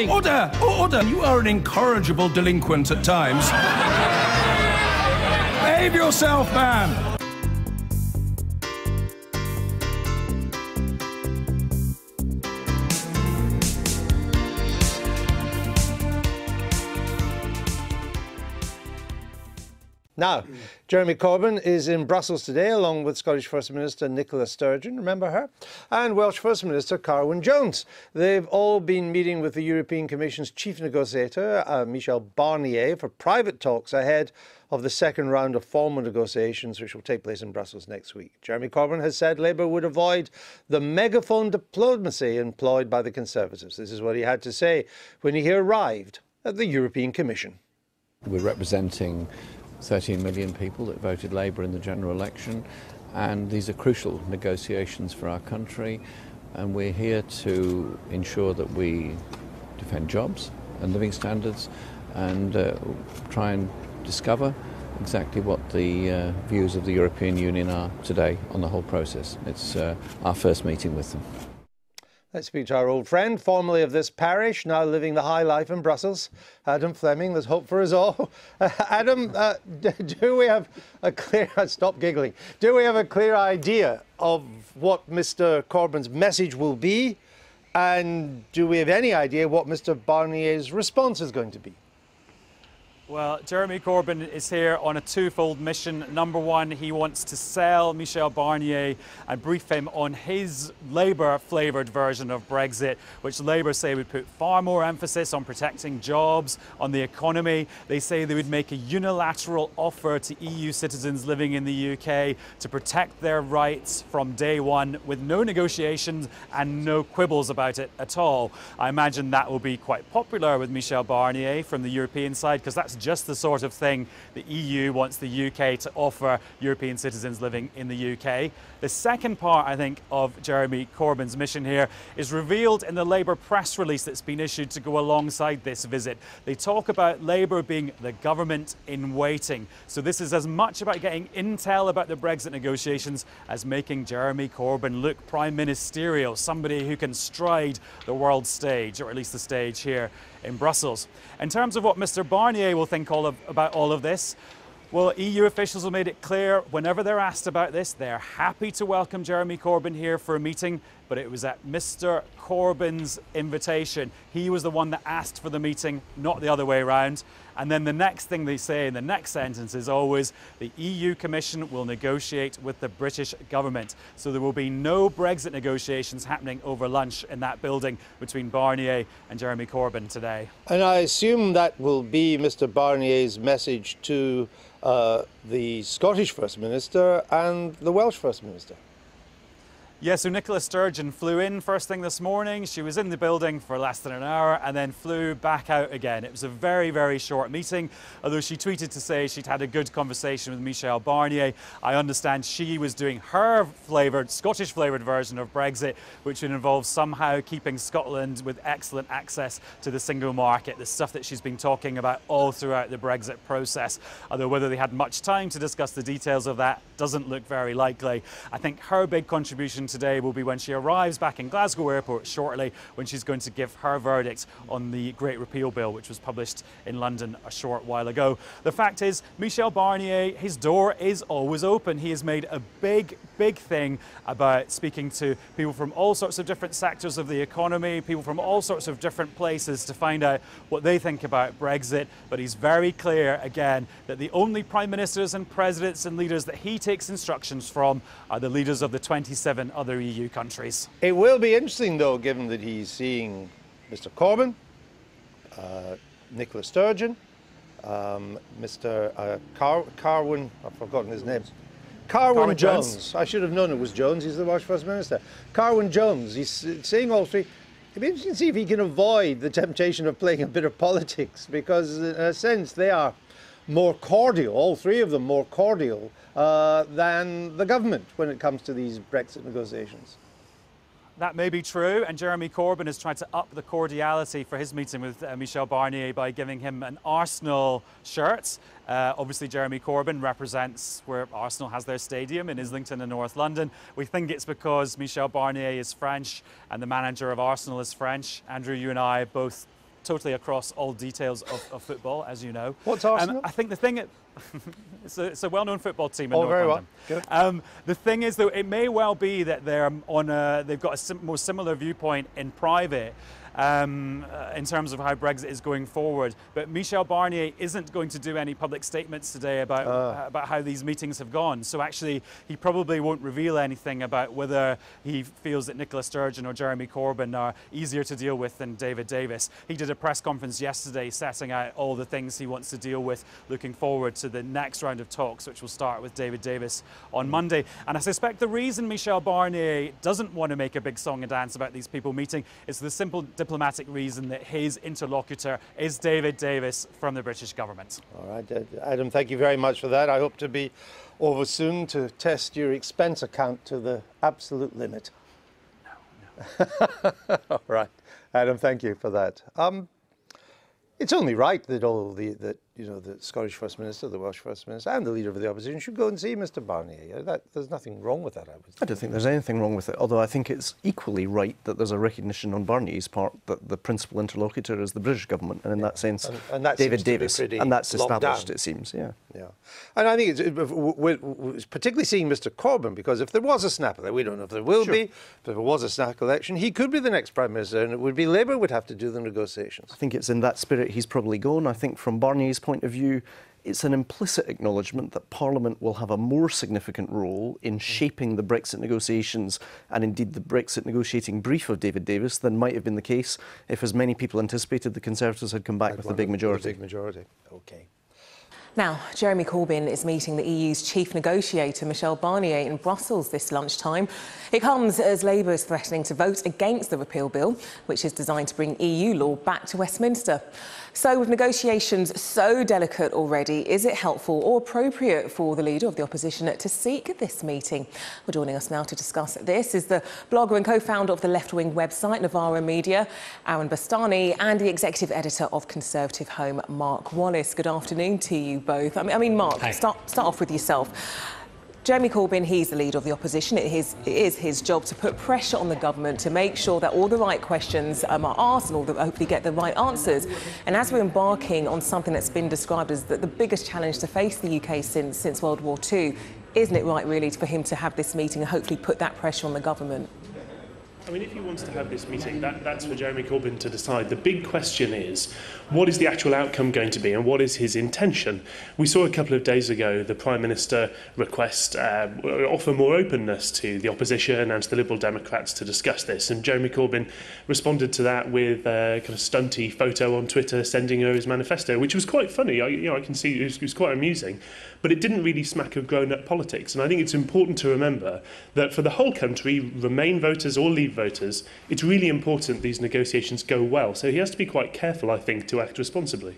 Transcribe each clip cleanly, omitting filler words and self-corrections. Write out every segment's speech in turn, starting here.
Order! Order! You are an incorrigible delinquent at times. Behave yourself, man! Now, Jeremy Corbyn is in Brussels today, along with Scottish First Minister Nicola Sturgeon, remember her, and Welsh First Minister Corbyn Jones. They've all been meeting with the European Commission's chief negotiator, Michel Barnier, for private talks ahead of the second round of formal negotiations, which will take place in Brussels next week. Jeremy Corbyn has said Labour would avoid the megaphone diplomacy employed by the Conservatives. This is what he had to say when he arrived at the European Commission. We're representing 13 million people that voted Labour in the general election, and these are crucial negotiations for our country, and we're here to ensure that we defend jobs and living standards and try and discover exactly what the views of the European Union are today on the whole process. It's our first meeting with them. Let's speak to our old friend, formerly of this parish, now living the high life in Brussels, Adam Fleming. There's hope for us all. Adam, do we have a clear... Stop giggling. Do we have a clear idea of what Mr Corbyn's message will be? And do we have any idea what Mr Barnier's response is going to be? Well, Jeremy Corbyn is here on a twofold mission. Number one, he wants to sell Michel Barnier and brief him on his Labour-flavoured version of Brexit, which Labour say would put far more emphasis on protecting jobs, on the economy. They say they would make a unilateral offer to EU citizens living in the UK to protect their rights from day one, with no negotiations and no quibbles about it at all. I imagine that will be quite popular with Michel Barnier from the European side, because that's just the sort of thing the EU wants the UK to offer European citizens living in the UK. The second part, I think, of Jeremy Corbyn's mission here is revealed in the Labour press release that's been issued to go alongside this visit. They talk about Labour being the government in waiting. So this is as much about getting intel about the Brexit negotiations as making Jeremy Corbyn look prime ministerial, somebody who can stride the world stage, or at least the stage here in Brussels. In terms of what Mr Barnier will think about all of this, well, EU officials have made it clear whenever they're asked about this, they're happy to welcome Jeremy Corbyn here for a meeting, but it was at Mr Corbyn's invitation. He was the one that asked for the meeting, not the other way around. And then the next thing they say in the next sentence is always, the EU Commission will negotiate with the British government. So there will be no Brexit negotiations happening over lunch in that building between Barnier and Jeremy Corbyn today. And I assume that will be Mr Barnier's message to the Scottish First Minister and the Welsh First Minister. Yeah, so Nicola Sturgeon flew in first thing this morning. She was in the building for less than an hour and then flew back out again. It was a very, very short meeting, although she tweeted to say she'd had a good conversation with Michel Barnier. I understand she was doing her Scottish flavoured version of Brexit, which would involve somehow keeping Scotland with excellent access to the single market, the stuff that she's been talking about all throughout the Brexit process. Although whether they had much time to discuss the details of that doesn't look very likely. I think her big contribution today will be when she arrives back in Glasgow Airport shortly, when she's going to give her verdict on the Great Repeal Bill, which was published in London a short while ago. The fact is, Michel Barnier, his door is always open. He has made a big thing about speaking to people from all sorts of different sectors of the economy, people from all sorts of different places to find out what they think about Brexit. But he's very clear, again, that the only prime ministers and presidents and leaders that he takes instructions from are the leaders of the 27 other EU countries. It will be interesting, though, given that he's seeing Mr Corbyn, Nicola Sturgeon, Mr Carwyn, I've forgotten his name. Corbyn Jones. I should have known it was Jones. He's the Welsh First Minister. Corbyn Jones. He's seeing all three. It'd be interesting to see if he can avoid the temptation of playing a bit of politics, because in a sense they are more cordial, all three of them more cordial than the government when it comes to these Brexit negotiations. That may be true, and Jeremy Corbyn has tried to up the cordiality for his meeting with Michel Barnier by giving him an Arsenal shirt. Obviously, Jeremy Corbyn represents where Arsenal has their stadium in Islington in North London. We think it's because Michel Barnier is French and the manager of Arsenal is French. Andrew, you and I both totally across all details of football, as you know. What's Arsenal? I think the thing... it's a well-known football team in North very London. well. Good. The thing is, though, it may well be that they've got a more similar viewpoint in private in terms of how Brexit is going forward. But Michel Barnier isn't going to do any public statements today about how these meetings have gone. So actually, he probably won't reveal anything about whether he feels that Nicola Sturgeon or Jeremy Corbyn are easier to deal with than David Davis. He did a press conference yesterday setting out all the things he wants to deal with looking forward to the next round of talks, which will start with David Davis on Monday. And I suspect the reason Michel Barnier doesn't want to make a big song and dance about these people meeting is the simple diplomatic reason that his interlocutor is David Davis from the British government. All right, Adam, thank you very much for that. I hope to be over soon to test your expense account to the absolute limit. No. All right, Adam, thank you for that. It's only right that the Scottish First Minister, the Welsh First Minister, and the Leader of the Opposition should go and see Mr Barnier. There's nothing wrong with that, I would say. I don't think there's anything wrong with it, although I think it's equally right that there's a recognition on Barnier's part that the principal interlocutor is the British government, and in that sense, and that David Davis, and that's established, it seems, yeah. And I think it's particularly seeing Mr Corbyn, because if there was a snap election, we don't know if there will be, but if there was a snap election, he could be the next Prime Minister, and it would be Labour would have to do the negotiations. I think it's in that spirit he's probably gone. I think from Barnier's point of view, it's an implicit acknowledgement that Parliament will have a more significant role in shaping the Brexit negotiations and indeed the Brexit negotiating brief of David Davis than might have been the case if, as many people anticipated, the Conservatives had come back with a big majority. OK. Now, Jeremy Corbyn is meeting the EU's chief negotiator, Michel Barnier, in Brussels this lunchtime. It comes as Labour is threatening to vote against the repeal bill, which is designed to bring EU law back to Westminster. So, with negotiations so delicate already, is it helpful or appropriate for the Leader of the Opposition to seek this meeting? Well, joining us now to discuss this is the blogger and co-founder of the left-wing website Novara Media, Aaron Bastani, and the executive editor of Conservative Home, Mark Wallace. Good afternoon to you both. I mean, Mark, start off with yourself. Jeremy Corbyn, he's the Leader of the Opposition. It is his job to put pressure on the government to make sure that all the right questions are asked and hopefully get the right answers. And as we're embarking on something that's been described as the biggest challenge to face the UK since World War II, isn't it right, really, for him to have this meeting and hopefully put that pressure on the government? I mean, if he wants to have this meeting, that's for Jeremy Corbyn to decide. The big question is, what is the actual outcome going to be and what is his intention? We saw a couple of days ago the Prime Minister offer more openness to the opposition and to the Liberal Democrats to discuss this, and Jeremy Corbyn responded to that with a kind of stunty photo on Twitter sending her his manifesto, which was quite funny. I can see it was quite amusing, but it didn't really smack of grown-up politics. And I think it's important to remember that for the whole country, Remain voters or Leave voters, it's really important these negotiations go well. So he has to be quite careful, I think, to act responsibly.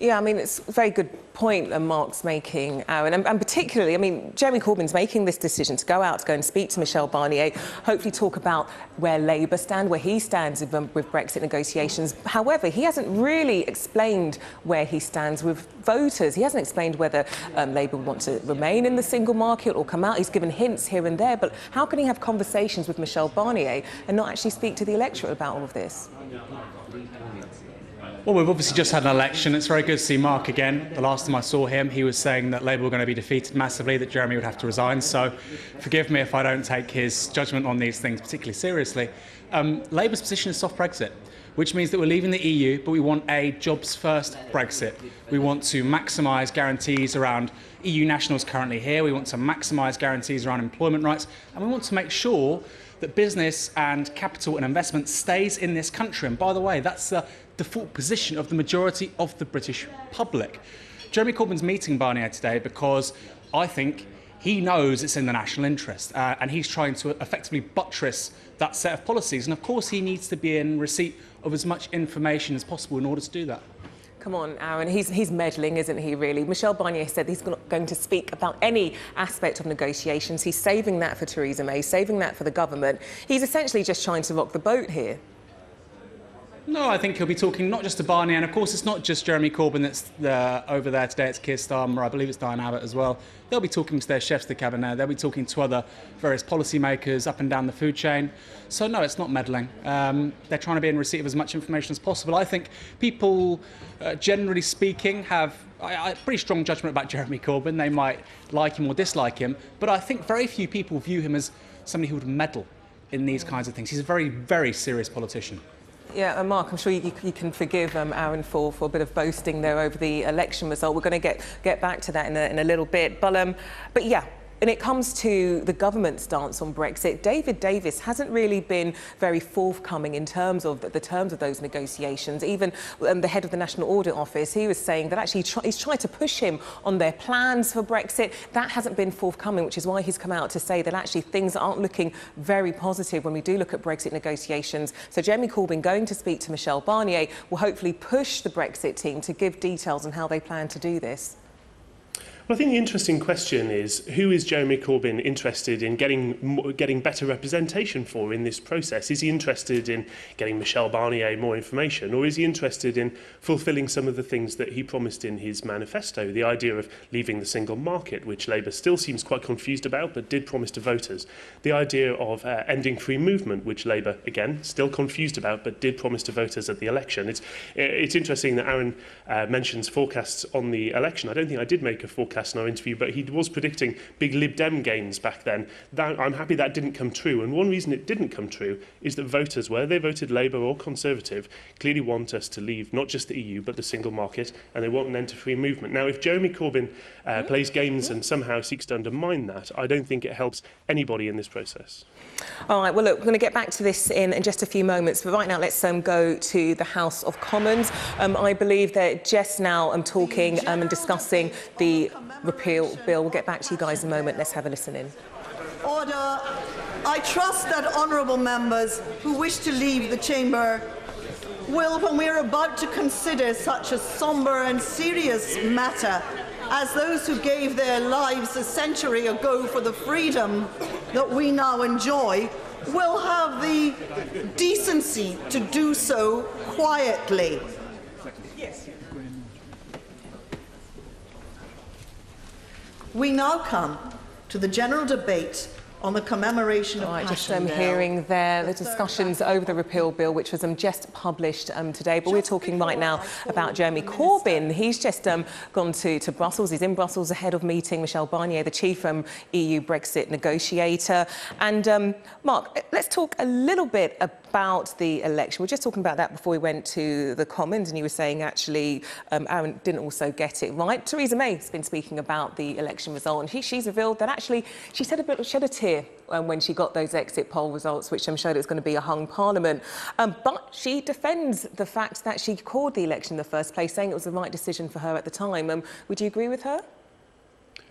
Yeah, I mean, it's a very good point that Mark's making, Aaron, and particularly, I mean, Jeremy Corbyn's making this decision to go and speak to Michel Barnier, hopefully talk about where Labour stand, where he stands with Brexit negotiations. However, he hasn't really explained where he stands with voters. He hasn't explained whether Labour want to remain in the single market or come out. He's given hints here and there, but how can he have conversations with Michel Barnier and not actually speak to the electorate about all of this? Well, we've obviously just had an election. It's very good to see Mark again. The last time I saw him, he was saying that Labour were going to be defeated massively, that Jeremy would have to resign. So forgive me if I don't take his judgment on these things particularly seriously. Labour's position is soft Brexit, which means that we're leaving the EU, but we want a jobs-first Brexit. We want to maximise guarantees around EU nationals currently here. We want to maximise guarantees around employment rights. And we want to make sure that business and capital and investment stays in this country. And by the way, that's the default position of the majority of the British public. Jeremy Corbyn's meeting Barnier today because I think he knows it's in the national interest and he's trying to effectively buttress that set of policies. And of course, he needs to be in receipt of as much information as possible in order to do that. Come on, Aaron, he's meddling, isn't he, really? Michel Barnier said he's not going to speak about any aspect of negotiations. He's saving that for Theresa May, saving that for the government. He's essentially just trying to rock the boat here. No, I think he'll be talking not just to Barnier, and of course it's not just Jeremy Corbyn that's over there today, it's Keir Starmer, I believe it's Diane Abbott as well. They'll be talking to their chefs de cabinet, they'll be talking to other various policymakers up and down the food chain. So no, it's not meddling. They're trying to be in receipt of as much information as possible. I think people, generally speaking, have a pretty strong judgment about Jeremy Corbyn. They might like him or dislike him, but I think very few people view him as somebody who would meddle in these kinds of things. He's a very, very serious politician. Yeah, and Mark, I'm sure you can forgive Aaron for a bit of boasting there over the election result. We're going to get back to that in a little bit. But yeah, when it comes to the government's stance on Brexit, David Davis hasn't really been very forthcoming in terms of the terms of those negotiations. Even the head of the National Audit Office, he was saying that actually he's tried to push him on their plans for Brexit. That hasn't been forthcoming, which is why he's come out to say that actually things aren't looking very positive when we do look at Brexit negotiations. So Jeremy Corbyn going to speak to Michel Barnier will hopefully push the Brexit team to give details on how they plan to do this. Well, I think the interesting question is, who is Jeremy Corbyn interested in getting better representation for in this process? Is he interested in getting Michel Barnier more information, or is he interested in fulfilling some of the things that he promised in his manifesto? The idea of leaving the single market, which Labour still seems quite confused about, but did promise to voters. The idea of ending free movement, which Labour, again, still confused about, but did promise to voters at the election. It's interesting that Aaron mentions forecasts on the election. I don't think I did make a forecast in our interview, but he was predicting big Lib Dem gains back then. I'm happy that didn't come true, and one reason it didn't come true is that voters, whether they voted Labour or Conservative, clearly want us to leave not just the EU but the single market, and they want an end to free movement. Now, if Jeremy Corbyn plays games and somehow seeks to undermine that, I don't think it helps anybody in this process. All right, well, look, we're going to get back to this in just a few moments, but right now let's go to the House of Commons. I believe they're just now talking and discussing the repeal bill. We'll get back to you guys in a moment. Let's have a listen in. Order. I trust that honourable members who wish to leave the chamber will, when we are about to consider such a sombre and serious matter as those who gave their lives a century ago for the freedom that we now enjoy, will have the decency to do so quietly. We now come to the general debate on the commemoration of Passion Day. Hearing there the discussions over the repeal bill, which was just published today. But we're talking right now about Jeremy Corbyn. He's just gone to Brussels. He's in Brussels ahead of meeting Michel Barnier, the chief EU Brexit negotiator. And Mark, let's talk a little bit about the election. We were just talking about that before we went to the Commons, and you were saying actually Aaron didn't also get it right. Theresa May has been speaking about the election result, and she's revealed that actually she shed a tear when she got those exit poll results, which showed it was going to be a hung parliament. But she defends the fact that she called the election in the first place, saying it was the right decision for her at the time. Would you agree with her?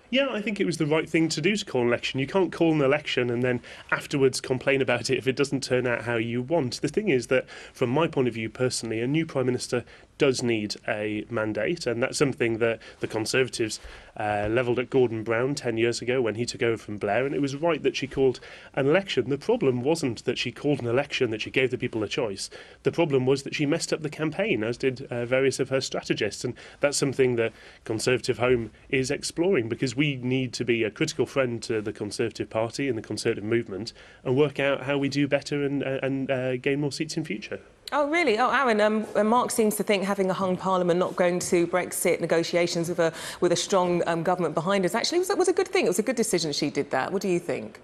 Yeah, I think it was the right thing to do to call an election. You can't call an election and then afterwards complain about it if it doesn't turn out how you want. The thing is that, from my point of view personally, a new Prime Minister does need a mandate, and that's something that the Conservatives levelled at Gordon Brown 10 years ago when he took over from Blair, and it was right that she called an election. The problem wasn't that she called an election, that she gave the people a choice. The problem was that she messed up the campaign, as did various of her strategists, and that's something that Conservative Home is exploring, because we need to be a critical friend to the Conservative Party and the Conservative movement and work out how we do better and gain more seats in future. Oh, really? Oh, Aaron, Mark seems to think having a hung parliament, not going to Brexit negotiations with a strong government behind us, actually was a good thing. It was a good decision she did that. What do you think?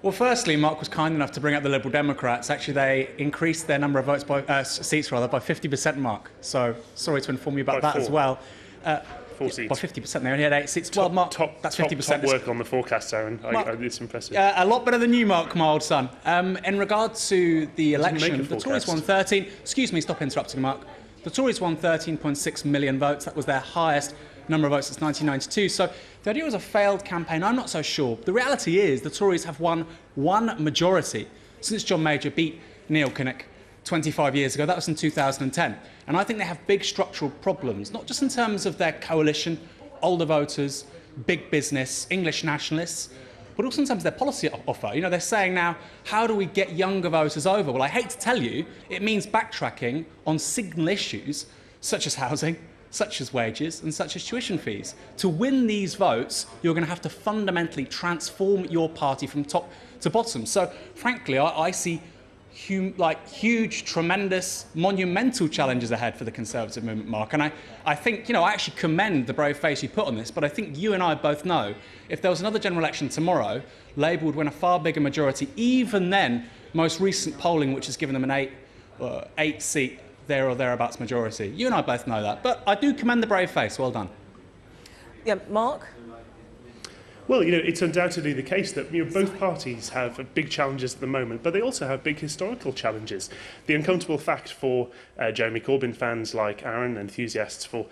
Well, firstly, Mark was kind enough to bring up the Liberal Democrats. Actually, they increased their number of votes by seats by 50%, Mark. So sorry to inform you about that as well. 4 seats. By 50%, they only had 8 seats. Well, Mark, that's 50%. Top work on the forecast, Aaron. It's impressive. A lot better than you, Mark, my old son. In regard to the election, the Tories won 13... Excuse me, stop interrupting, Mark. The Tories won 13.6 million votes. That was their highest number of votes since 1992. So the idea was a failed campaign. I'm not so sure. The reality is the Tories have won one majority since John Major beat Neil Kinnock 25 years ago. That was in 2010. And I think they have big structural problems, not just in terms of their coalition, older voters, big business, English nationalists, but also in terms of their policy offer. You know, they're saying now, how do we get younger voters over? Well, I hate to tell you, it means backtracking on signal issues such as housing, such as wages, and such as tuition fees. To win these votes, you're going to have to fundamentally transform your party from top to bottom. So, frankly, I see huge, tremendous, monumental challenges ahead for the Conservative movement, Mark. And I think, you know, I actually commend the brave face you put on this, but I think you and I both know if there was another general election tomorrow, Labour would win a far bigger majority, even then most recent polling, which has given them an eight-seat there or thereabouts majority. You and I both know that. But I do commend the brave face. Well done. Yeah, Mark? Well, you know, it's undoubtedly the case that both parties have big challenges at the moment, but they also have big historical challenges. The uncomfortable fact for Jeremy Corbyn fans like Aaron, enthusiasts for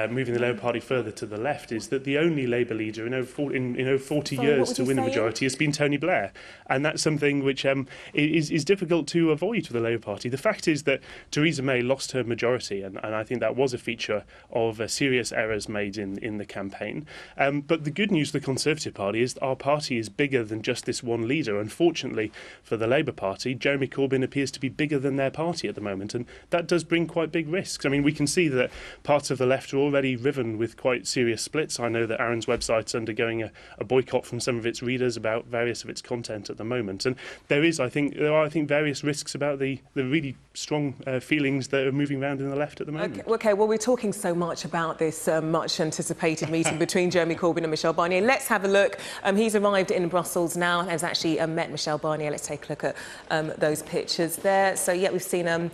moving the Labour Party further to the left, is that the only Labour leader in over 40 years to win the majority has been Tony Blair. And that's something which is difficult to avoid for the Labour Party. The fact is that Theresa May lost her majority, and I think that was a feature of serious errors made in the campaign. But the good news for the Conservative Party is that our party is bigger than just this one leader. Unfortunately for the Labour Party, Jeremy Corbyn appears to be bigger than their party at the moment, and that does bring quite big risks. I mean, we can see that parts of the left are already riven with quite serious splits. I know that Aaron's website's undergoing a boycott from some of its readers about various of its content at the moment, and there are, I think, various risks about the really strong feelings that are moving around in the left at the moment. Okay, well, we're talking so much about this much anticipated meeting between Jeremy Corbyn and Michel Barnier. Let's have a look. He's arrived in Brussels now and has actually met Michel Barnier. Let's take a look at those pictures there. So, yeah, we've seen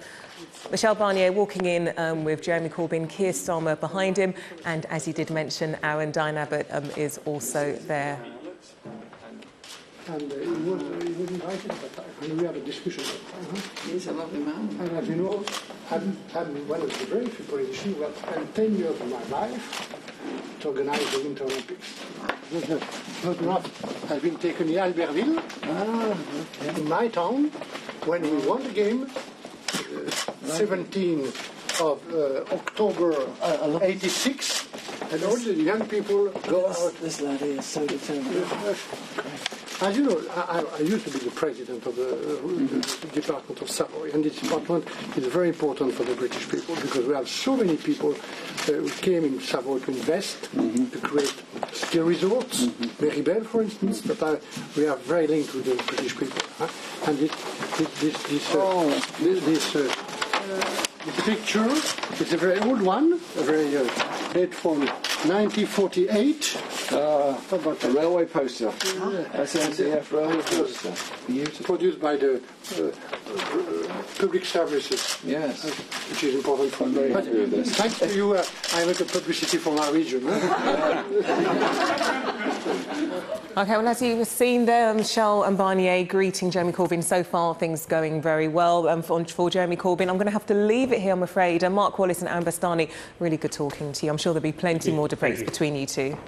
Michel Barnier walking in with Jeremy Corbyn, Keir Starmer behind him, and as he did mention, Aaron Abbott is also there. And he was invited, but we had a discussion. He's a lovely man. And as you know, I'm one of the very few politicians who have spent 10 years of my life to organise the Winter Olympics. Not enough has been taken in Albertville, in my town, when we won the game, 17 of October 86, and all the young people go out. This lad is so determined. As you know, I used to be the president of the Department of Savoy, and this department is very important for the British people because we have so many people who came in Savoy to invest, to create ski resorts, Meribel, for instance, that we are very linked with the British people. And this picture is a very old one, a very date from 1948. About a railway poster. SNCF railway poster. Beautiful. Produced by the public services. Yes. Which is important for me. But thanks to you, I make a publicity for my region. OK, well, as you've seen there, Michel and Barnier greeting Jeremy Corbyn. So far, things going very well for Jeremy Corbyn. I'm going to have to leave it here, I'm afraid. Mark Wallace and Aaron Bastani, really good talking to you. I'm sure there'll be plenty more debates between you two.